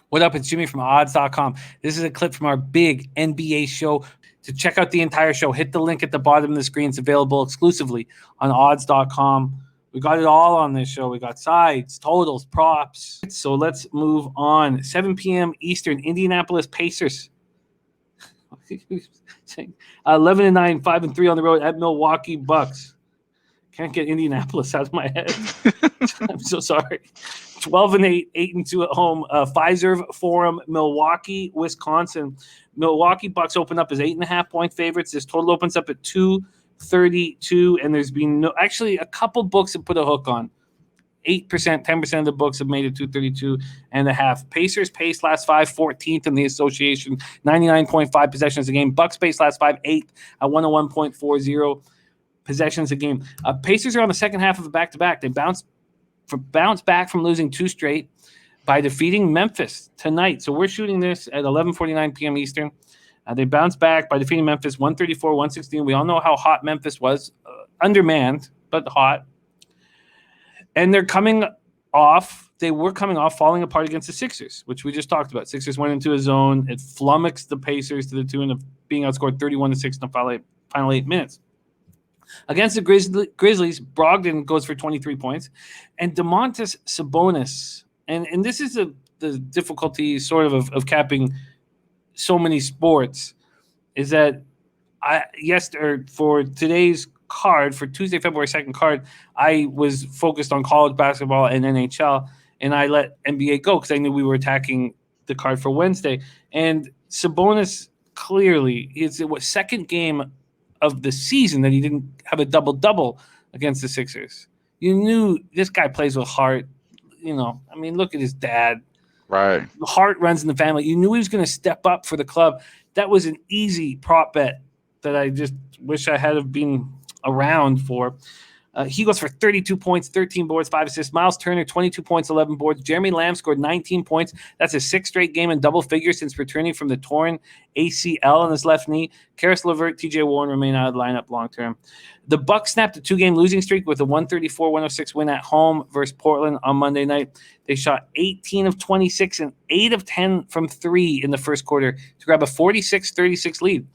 What up? It's Jimmy from odds.com. This is a clip from our big NBA show. To check out the entire show, hit the link at the bottom of the screen. It's available exclusively on odds.com. We got it all on this show. We got sides, totals, props. So let's move on. 7 p.m. Eastern, Indianapolis Pacers. 11-9, 5-3 on the road at Milwaukee Bucks. Can't get Indianapolis out of my head. I'm so sorry. 12-8, 8-2 at home. Fiserv Forum, Milwaukee, Wisconsin. Milwaukee Bucks open up as 8.5-point favorites. This total opens up at 232, and there's been actually a couple books that put a hook on. 8%, 10% of the books have made it 232.5. Pacers pace last 5, 14th in the association, 99.5 possessions a game. Bucks pace last 5, 8th at 101.40 possessions a game. Pacers are on the second half of a back-to-back. They bounce back from losing 2 straight by defeating Memphis tonight. So we're shooting this at 11:49 p.m. Eastern. They bounce back by defeating Memphis 134-116. We all know how hot Memphis was. Undermanned, but hot. And they were coming off falling apart against the Sixers, which we just talked about. Sixers went into a zone. It flummoxed the Pacers to the tune of being outscored 31-6 in the final 8 minutes. Against the Grizzlies, Brogdon goes for 23 points. And Domantas Sabonis, and this is the difficulty sort of capping so many sports, is that for today's card, for Tuesday, February 2nd card, I was focused on college basketball and NHL, and I let NBA go because I knew we were attacking the card for Wednesday. And Sabonis, clearly, it was second game of the season that he didn't have a double-double against the Sixers. You knew this guy plays with heart. Look at his dad. Right. The heart runs in the family. You knew he was going to step up for the club. That was an easy prop bet that I just wish I had been around for. He goes for 32 points, 13 boards, 5 assists. Miles Turner, 22 points, 11 boards. Jeremy Lamb scored 19 points. That's his 6th straight game in double figures since returning from the torn ACL in his left knee. Karis LeVert, TJ Warren remain out of the lineup long term. The Bucks snapped a 2-game losing streak with a 134-106 win at home versus Portland on Monday night. They shot 18 of 26 and 8 of 10 from 3 in the first quarter to grab a 46-36 lead.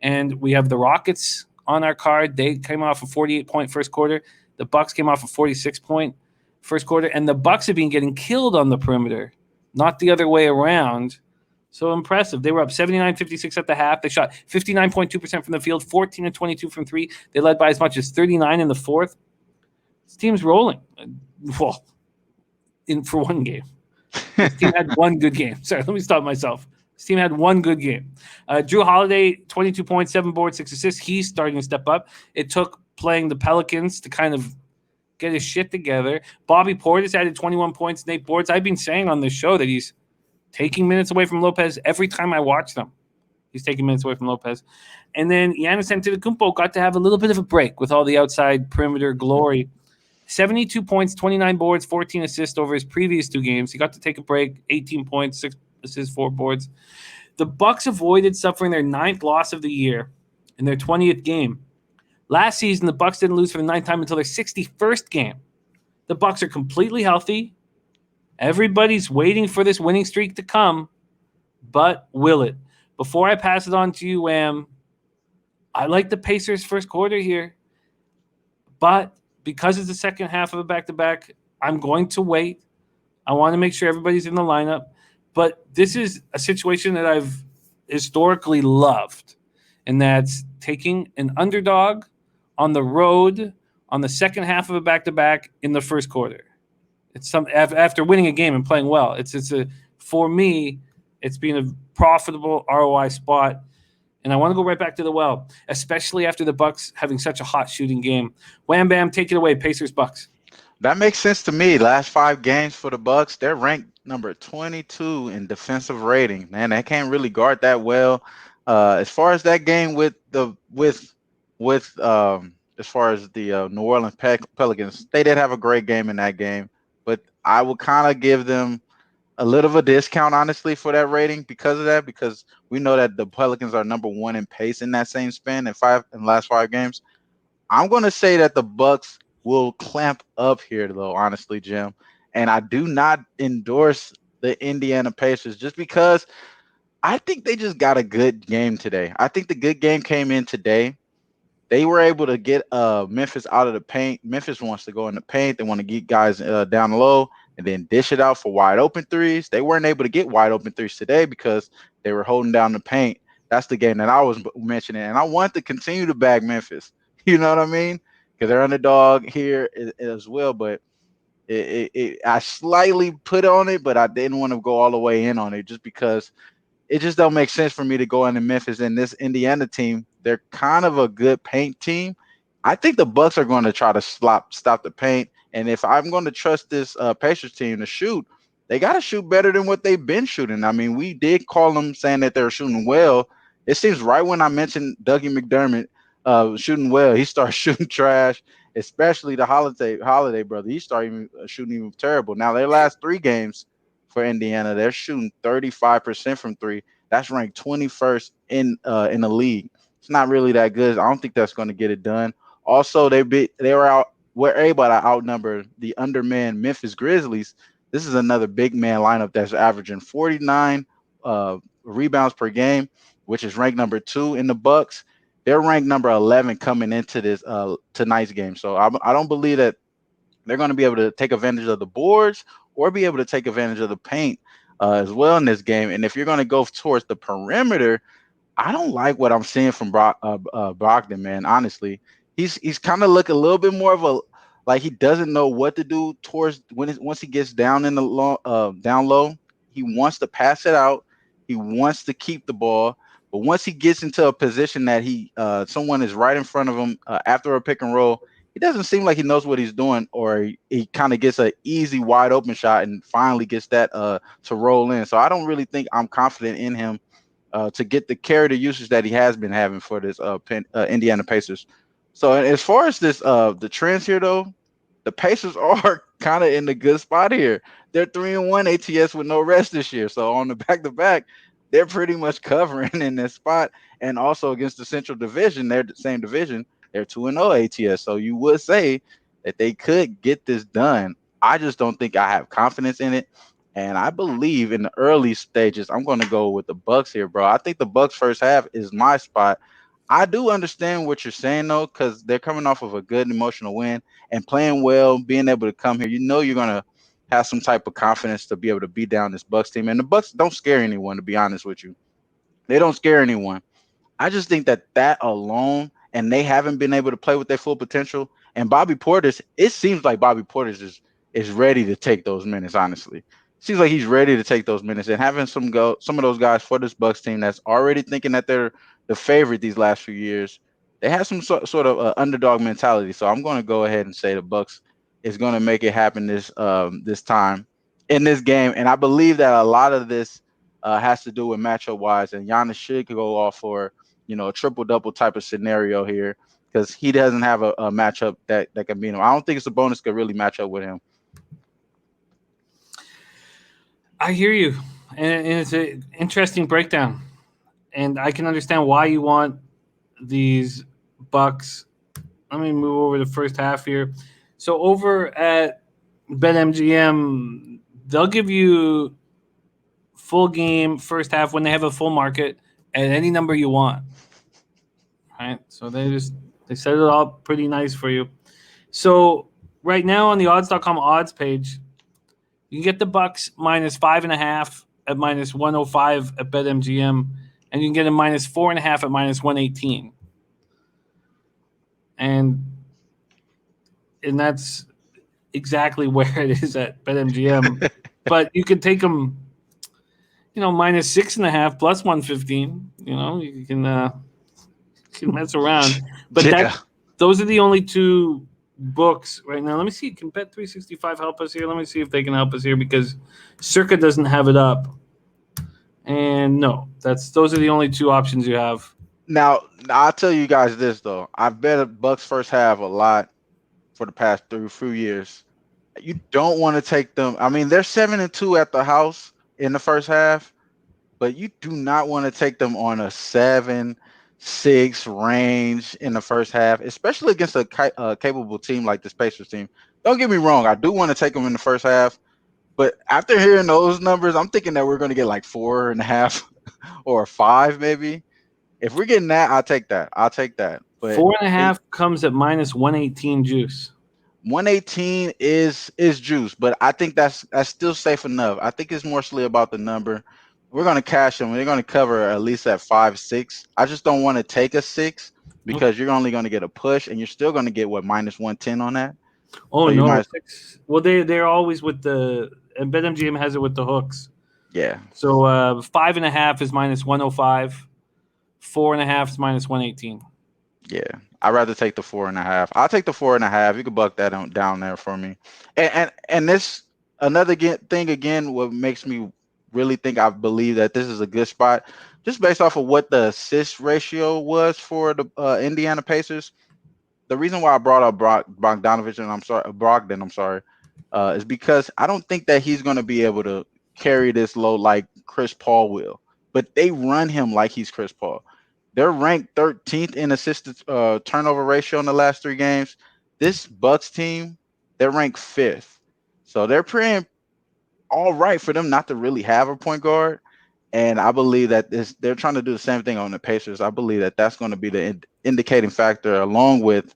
And we have the Rockets on our card. They came off a 48-point first quarter. The Bucks came off a 46-point first quarter, and the Bucks have been getting killed on the perimeter, not the other way around. So impressive. They were up 79-56 at the half. They shot 59.2% from the field, 14-22 from 3. They led by as much as 39 in the fourth. This team's rolling. Well, for one game. This team had one good game. Sorry, let me stop myself. This team had one good game. Drew Holiday, 22 points, 7 boards, 6 assists. He's starting to step up. It took playing the Pelicans to kind of get his shit together. Bobby Portis added 21 points and 8 boards. I've been saying on this show that he's taking minutes away from Lopez every time I watch them. He's taking minutes away from Lopez. And then Giannis Antetokounmpo got to have a little bit of a break with all the outside perimeter glory. 72 points, 29 boards, 14 assists over his previous 2 games. He got to take a break, 18 points, 6 assists, 4 boards. The Bucks avoided suffering their 9th loss of the year in their 20th game. Last season, the Bucks didn't lose for the 9th time until their 61st game. The Bucks are completely healthy. Everybody's waiting for this winning streak to come, but will it? Before I pass it on to you, Wham, I like the Pacers' first quarter here, but because it's the second half of a back-to-back, I'm going to wait. I want to make sure everybody's in the lineup, but this is a situation that I've historically loved, and that's taking an underdog on the road on the second half of a back-to-back in the first quarter. It's after winning a game and playing well. For me, it's been a profitable ROI spot, and I want to go right back to the well, especially after the Bucks having such a hot shooting game. Wham Bam, take it away, Pacers Bucks. That makes sense to me. Last 5 games for the Bucks, they're ranked number 22 in defensive rating. Man, they can't really guard that well. As far as that game as far as the New Orleans Pelicans, they did have a great game in that game, but I would kind of give them a little of a discount, honestly, for that rating because of that, because we know that the Pelicans are number 1 in pace in that same span in the last 5 games. I'm going to say that the Bucks will clamp up here, though, honestly, Jim. And I do not endorse the Indiana Pacers just because I think they just got a good game today. I think the good game came in today. They were able to get Memphis out of the paint. Memphis wants to go in the paint. They want to get guys down low and then dish it out for wide open threes. They weren't able to get wide open threes today because they were holding down the paint. That's the game that I was mentioning, and I want to continue to bag Memphis. You know what I mean? Because they're underdog here as well. But I slightly put on it, but I didn't want to go all the way in on it just because it just don't make sense for me to go into Memphis and this Indiana team. They're kind of a good paint team. I think the Bucks are going to try to stop the paint. And if I'm going to trust this Pacers team to shoot, they got to shoot better than what they've been shooting. I mean, we did call them saying that they're shooting well. It seems right when I mentioned Dougie McDermott shooting well, he starts shooting trash. Especially the holiday brother, he started shooting even terrible. Now their last three games for Indiana, they're shooting 35% from three. That's ranked 21st in the league. It's not really that good. I don't think that's going to get it done. Also, were able to outnumber the undermanned Memphis Grizzlies. This is another big man lineup that's averaging 49 rebounds per game, which is ranked number 2 in the Bucks. They're ranked number 11 coming into this tonight's game. So I don't believe that they're going to be able to take advantage of the boards or be able to take advantage of the paint as well in this game. And if you're going to go towards the perimeter, I don't like what I'm seeing from Brogdon, man. Honestly, he's kind of look a little bit more of a like he doesn't know what to do towards once he gets down in the down low. He wants to pass it out. He wants to keep the ball, but once he gets into a position that someone is right in front of him after a pick and roll, he doesn't seem like he knows what he's doing, or he kind of gets an easy wide open shot and finally gets that to roll in. So I don't really think I'm confident in him to get the carry usage that he has been having for this Indiana Pacers. So as far as this the trends here though, the Pacers are kind of in the good spot here. They're 3-1 ATS with no rest this year. So on the back to back, they're pretty much covering in this spot. And also against the Central Division, they're the same division. They're 2-0 ATS. So you would say that they could get this done. I just don't think I have confidence in it. And I believe in the early stages, I'm going to go with the Bucks here, bro. I think the Bucks first half is my spot. I do understand what you're saying though, because they're coming off of a good emotional win and playing well, being able to come here. You know you're gonna have some type of confidence to be able to beat down this Bucks team. And the Bucks don't scare anyone, to be honest with you. They don't scare anyone. I just think that alone, and they haven't been able to play with their full potential. And Bobby Portis, it seems like Bobby Portis is ready to take those minutes. Honestly, seems like he's ready to take those minutes and having some of those guys for this Bucks team that's already thinking that they're the favorite these last few years. They have some sort of underdog mentality. So I'm going to go ahead and say the Bucks is going to make it happen this time in this game, and I believe that a lot of this has to do with matchup wise, and Giannis should go off for a triple double type of scenario here because he doesn't have a matchup that can beat him. I don't think it's a bonus could really match up with him. I hear you, and it's an interesting breakdown, and I can understand why you want these Bucks. Let me move over the first half here. So over at BetMGM, they'll give you full game first half when they have a full market at any number you want. Right? So they set it all pretty nice for you. So right now on the odds.com odds page, you can get the Bucks minus 5.5 at minus 105 at BetMGM, and you can get a minus 4.5 at minus 118. And that's exactly where it is at BetMGM. But you can take them, minus 6.5 plus 115. You can mess around. But Yeah. those are the only two books right now. Let me see. Can Bet365 help us here? Let me see if they can help us here because Circa doesn't have it up. And no, those are the only two options you have. Now I'll tell you guys this though. I've bet a Bucks first half a lot for the past few years. You don't want to take them. I mean, they're 7-2 at the house in the first half, but you do not want to take them on a 7-6 range in the first half, especially against a capable team like this Pacers team. Don't get me wrong. I do want to take them in the first half, But after hearing those numbers, I'm thinking that we're going to get like 4.5 or 5 maybe. If we're getting that, I'll take that. I'll take that. But 4.5 comes at minus 118 juice. 118 is juice, but I think that's still safe enough. I think it's mostly about the number. We're gonna cash them. They're gonna cover at least at 5-6. I just don't want to take a 6 because you're only gonna get a push, and you're still gonna get what minus 110 on that. Oh So you no, might, 6. Well, they're always with the, and BetMGM has it with the hooks. yeah, So 5.5 is minus 105. 4.5 is minus 118. yeah. I'd rather take the 4.5. I'll take the 4.5. You can buck that down there for me. And this another thing again, what makes me really think I believe that this is a good spot, just based off of what the assist ratio was for the Indiana Pacers. The reason why I brought up Bogdanovich and Brogdon, is because I don't think that he's going to be able to carry this load like Chris Paul will. But they run him like he's Chris Paul. They're ranked 13th in assisted turnover ratio in the last 3 games. This Bucks team, they're ranked 5th. So they're pretty all right for them not to really have a point guard. And I believe that they're trying to do the same thing on the Pacers. I believe that that's going to be the indicating factor, along with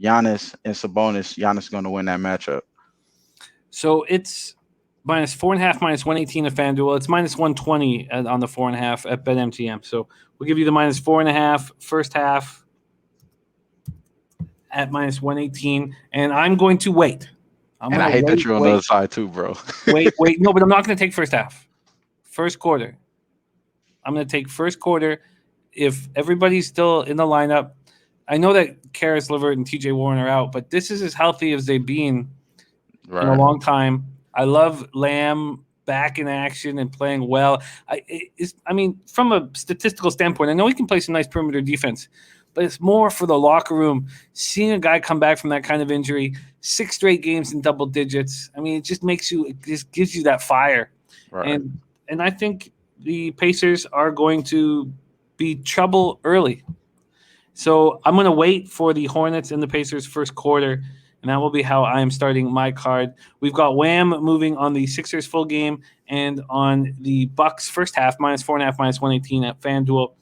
Giannis and Sabonis. Giannis is going to win that matchup. So it's minus 4.5, minus 118 at FanDuel. It's minus 120 on the 4.5 at BetMGM. So we'll give you the minus 4.5 first half at minus 118, and I'm going to wait. And I hate that you're on the other side too, bro. wait. No, but I'm not going to take first half. First quarter. I'm going to take first quarter. If everybody's still in the lineup, I know that Karis LeVert and TJ Warren are out, but this is as healthy as they've been in a long time. I love Lamb back in action and playing well. I mean, from a statistical standpoint, I know he can play some nice perimeter defense, but it's more for the locker room. Seeing a guy come back from that kind of injury, 6 straight games in double digits. I mean, it just gives you that fire. Right. And I think the Pacers are going to be trouble early. So I'm going to wait for the Hornets and the Pacers first quarter, and that will be how I am starting my card. We've got Wham moving on the Sixers full game and on the Bucks first half, minus 4.5, minus 118 at FanDuel.